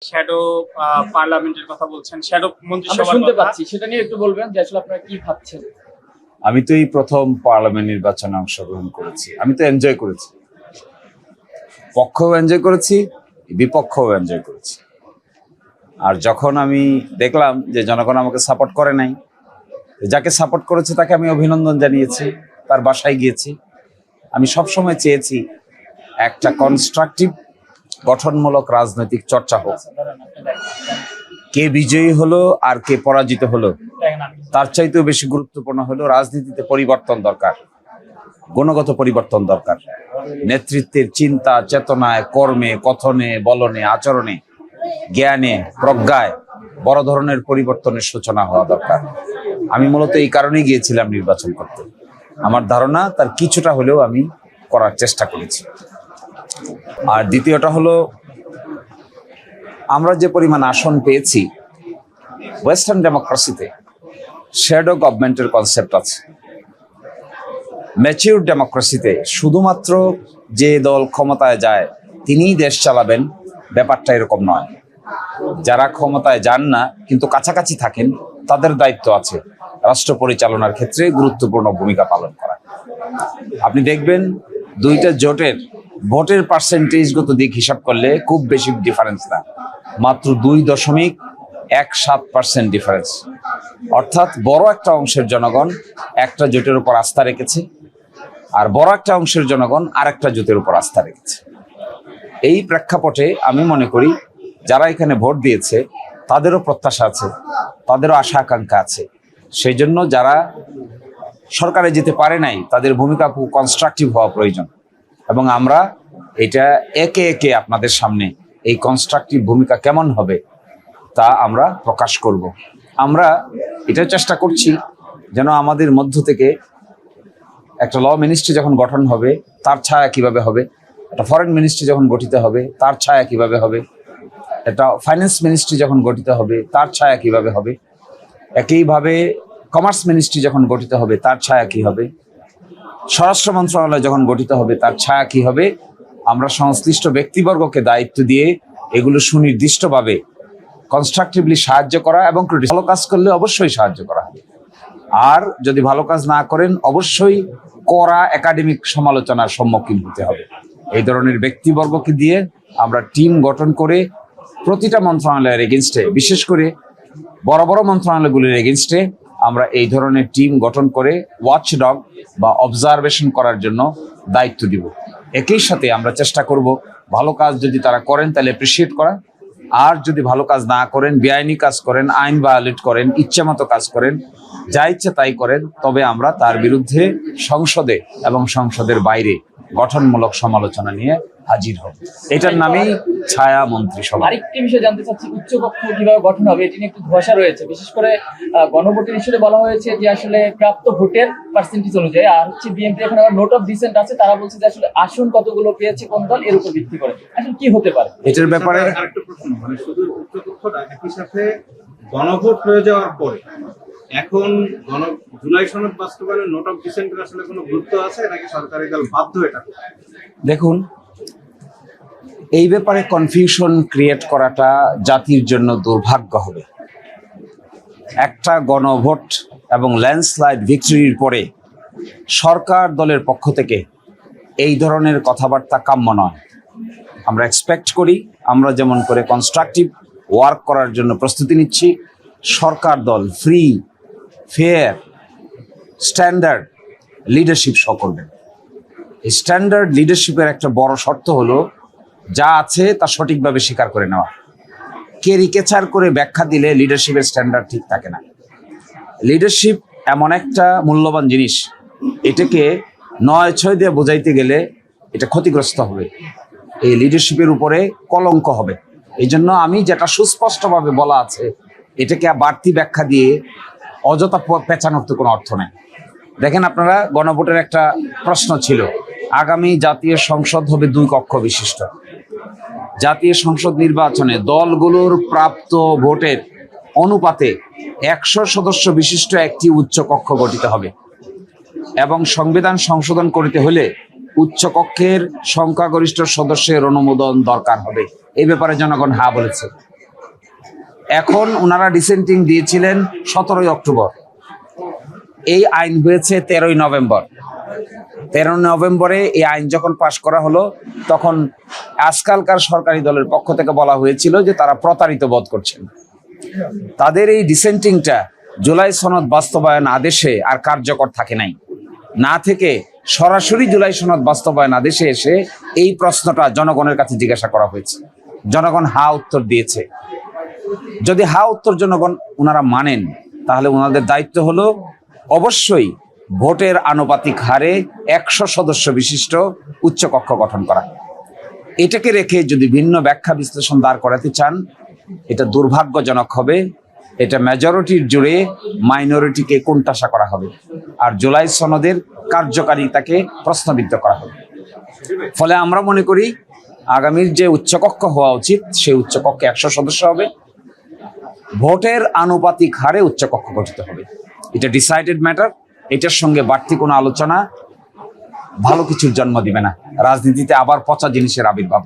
Shadow পার্লামেন্টের কথা বলছেন, শ্যাডো আমরা মন্ত্রিসভার শুনতে কথা। পাচ্ছি, সেটা নিয়ে একটু বলবেন যে আসলে আপনারা কি ভাবছেন। আমি তো এই প্রথম পার্লামেন্ট নির্বাচনে অংশগ্রহণ করেছি। আমি তো এনজয় করেছি, পক্ষও এনজয় করেছি, বিপক্ষও এনজয় করেছি। আর যখন আমি দেখলাম যে জনগণ আমাকে সাপোর্ট করে নাই, যাকে সাপোর্ট করেছে তাকে আমি অভিনন্দন জানিয়েছি, তার বাসায় গিয়েছি। আমি সবসময় চেয়েছি একটা কনস্ট্রাকটিভ গঠনমূলক রাজনৈতিক চর্চা হোক। কে বিজয়ী হলো আর কে পরাজিত হলো তার চাইতেও বেশি গুরুত্বপূর্ণ হলো রাজনীতিতে পরিবর্তন দরকার, গুণগত পরিবর্তন দরকার। নেতৃত্বের চিন্তা চেতনায়, কর্মে, কথনে, বলনে, আচরণে, জ্ঞানে, প্রজ্ঞায় বড় ধরনের পরিবর্তনের সূচনা হওয়া দরকার। আমি মূলত এই কারণেই গিয়েছিলাম নির্বাচন করতে। আমার ধারণা তার কিছুটা হলেও আমি করার চেষ্টা করেছি। আর দ্বিতীয়টা হলো, আমরা যে পরিমাণ আসন পেয়েছি, ওয়েস্টার্ন ডেমোক্রেসিতে শ্যাডো গভর্নমেন্টের কনসেপ্ট আছে। ম্যাচিউর ডেমোক্রেসিতে শুধুমাত্র যে দল ক্ষমতায় যায় তিনিই দেশ চালাবেন, ব্যাপারটা এরকম নয়। যারা ক্ষমতায় যান না কিন্তু কাছাকাছি থাকেন, তাদের দায়িত্ব আছে রাষ্ট্র পরিচালনার ক্ষেত্রে গুরুত্বপূর্ণ ভূমিকা পালন করা। আপনি দেখবেন দুইটা জোটের ভোটের পার্সেন্টেজগত দিক হিসাব করলে খুব বেশি ডিফারেন্স না, মাত্র 2.17% ডিফারেন্স। অর্থাৎ বড় একটা অংশের জনগণ একটা জোটের উপর আস্থা রেখেছে, আর বড় একটা অংশের জনগণ আরেকটা জোটের উপর আস্থা রেখেছে। এই প্রেক্ষাপটে আমি মনে করি যারা এখানে ভোট দিয়েছে তাদেরও প্রত্যাশা আছে, তাদেরও আশা আকাঙ্ক্ষা আছে। সেই জন্য যারা সরকারে যেতে পারে নাই তাদের ভূমিকা খুব কনস্ট্রাকটিভ হওয়া প্রয়োজন, এবং আমরা এটা একে একে আপনাদের সামনে এই কনস্ট্রাকটিভ ভূমিকা কেমন হবে তা আমরা প্রকাশ করব। আমরা এটা চেষ্টা করছি যেন আমাদের মধ্য থেকে একটা ল মিনিস্ট্রি যখন গঠন হবে তার ছায়া কিভাবে হবে, একটা ফরেন মিনিস্ট্রি যখন গঠিত হবে তার ছায়া কিভাবে হবে, একটা ফাইন্যান্স মিনিস্ট্রি যখন গঠিত হবে তার ছায়া কিভাবে হবে, একইভাবে কমার্স মিনিস্ট্রি যখন গঠিত হবে তার ছায়া কি হবে, স্বরাষ্ট্র মন্ত্রণালয় যখন গঠিত হবে তার ছায়া কি হবে। আমরা সংশ্লিষ্ট ব্যক্তিবর্গকে দায়িত্ব দিয়ে এগুলো সুনির্দিষ্টভাবে কনস্ট্রাকটিভলি সাহায্য করা, এবং ভালো কাজ করলে অবশ্যই সাহায্য করা হবে। আর যদি ভালো কাজ না করেন অবশ্যই কড়া একাডেমিক সমালোচনার সম্মুখীন হতে হবে। এই ধরনের ব্যক্তিবর্গকে দিয়ে আমরা টিম গঠন করে প্রতিটা মন্ত্রণালয়ের এগেনস্টে, বিশেষ করে বড় বড় মন্ত্রণালয়গুলির এগেনস্টে আমরা এই ধরনের টিম গঠন করে ওয়াচডগ বা অবজারভেশন করার জন্য দায়িত্ব দিব। একই সাথে আমরা চেষ্টা করব ভালো কাজ যদি তারা করেন তাহলে অ্যাপ্রিসিয়েট করা, আর যদি ভালো কাজ না করেন, বেআইনি কাজ করেন, আইন ভায়োলেট করেন, ইচ্ছামতো কাজ করেন, যা ইচ্ছে তাই করেন, তবে আমরা তার বিরুদ্ধে সংসদে এবং সংসদের বাইরে গঠনমূলক সমালোচনা নিয়ে হাজির হব। এটার নামেই ছায়া মন্ত্রিসভা। আরেকটি বিষয় জানতে চাচ্ছি, উচ্চকক্ষ কিভাবে গঠন হবে এটি নিয়ে একটু ধোঁয়াশা রয়েছে। বিশেষ করে গণভোটের ইস্যুতে বলা হয়েছে যে আসলে প্রাপ্ত ভোটের পার্সেন্টেজ অনুযায়ী, আর হচ্ছে বিএনপি এখন আবার নোট অফ ডিসেন্ট আছে, তারা বলছে যে আসলে আসন কতগুলো পেয়েছে কোন দল, এর উপর ভিত্তি করে আসলে কি হতে পারে এটার ব্যাপারে আরেকটা প্রশ্ন, মানে শুধু উচ্চকক্ষটা একই সাথে গণভোট হয়ে যাওয়ার পরে এখন জুলাই সনদ বাস্তবায়নের নোট অফ ডিসেন্টের আসলে কোনো গুরুত্ব আছে নাকি সরকারি দল বাধ্য এটা? দেখুন, এই ব্যাপারে কনফিউশন ক্রিয়েট করাটা জাতির জন্য দুর্ভাগ্য হবে। একটা গণভোট এবং ল্যান্ডস্লাইড ভিক্টরির পরে সরকার দলের পক্ষ থেকে এই ধরনের কথাবার্তা কাম্য নয়। আমরা এক্সপেক্ট করি আমরা যেমন করে কনস্ট্রাকটিভ ওয়ার্ক করার জন্য প্রস্তুতি নিচ্ছি, সরকার দল free, fair, standard leadership show করবেন। এই স্ট্যান্ডার্ড লিডারশিপের একটা বড় শর্ত হলো যা আছে তা সঠিকভাবে স্বীকার করে নেওয়া। কেরিকেচার করে ব্যাখ্যা দিলে লিডারশিপের স্ট্যান্ডার্ড ঠিক থাকে না। লিডারশিপ এমন একটা মূল্যবান জিনিস, এটাকে 9-6 দিয়ে বোঝাইতে গেলে এটা ক্ষতিগ্রস্ত হবে, এই লিডারশিপের উপরে কলঙ্ক হবে। এই জন্য আমি যেটা সুস্পষ্টভাবে বলা আছে এটাকে বাড়তি ব্যাখ্যা দিয়ে অযথা পেঁচানোর তো কোনো অর্থ নেই। দেখেন, আপনারা গণভোটের একটা প্রশ্ন ছিল, আগামী জাতীয় সংসদ হবে 2 কক্ষ বিশিষ্ট। জাতীয় সংসদ নির্বাচনে দলগুলোর প্রাপ্ত ভোটের অনুপাতে 100 সদস্য বিশিষ্ট একটি উচ্চ কক্ষ গঠিত হবে, এবং সংবিধান সংশোধন করতে হলে উচ্চ কক্ষের সংখ্যাগরিষ্ঠ সদস্যের অনুমোদন দরকার হবে। এই ব্যাপারে জনগণ হ্যাঁ বলেছে। এখন ওনারা ডিসেন্টিং দিয়েছিলেন 17 অক্টোবর, এই আইন হয়েছে 13 নভেম্বর। 13 নভেম্বরে এই আইন যখন পাশ করা হলো, তখন আজকালকার সরকারি দলের পক্ষ থেকে বলা হয়েছিল যে তারা প্রতারিত বোধ করছেন। তাদের এই ডিসেন্টিংটা জুলাই সনদ বাস্তবায়ন আদেশে আর কার্যকর থাকে নাই, না থেকে সরাসরি জুলাই সনদ বাস্তবায়ন আদেশে এসে এই প্রশ্নটা জনগণের কাছে জিজ্ঞাসা করা হয়েছে। জনগণ হা উত্তর দিয়েছে। যদি হা উত্তর জনগণ ওনারা মানেন, তাহলে ওনাদের দায়িত্ব হলো অবশ্যই ভোটের আনুপাতিক হারে 100 সদস্য বিশিষ্ট উচ্চকক্ষ গঠন করা। এটাকে রেখে যদি ভিন্ন ব্যাখ্যা বিশ্লেষণ দাঁড় করাতে চান, এটা দুর্ভাগ্যজনক হবে। এটা মেজরিটির জুড়ে মাইনরিটিকে কোণঠাসা করা হবে, আর জুলাই সনদের কার্যকারিতাকে প্রশ্নবিদ্ধ করা হবে। ফলে আমরা মনে করি আগামীর যে উচ্চকক্ষ হওয়া উচিত, সেই উচ্চকক্ষে 100 সদস্য হবে, ভোটের আনুপাতিক হারে উচ্চকক্ষ গঠিত হবে। এটা ডিসাইডেড ম্যাটার। এটার সঙ্গে বাড়তি কোনো আলোচনা ভালো কিছুর জন্ম দিবে না। রাজনীতিতে আবার পচা জিনিসের আবির্ভাব।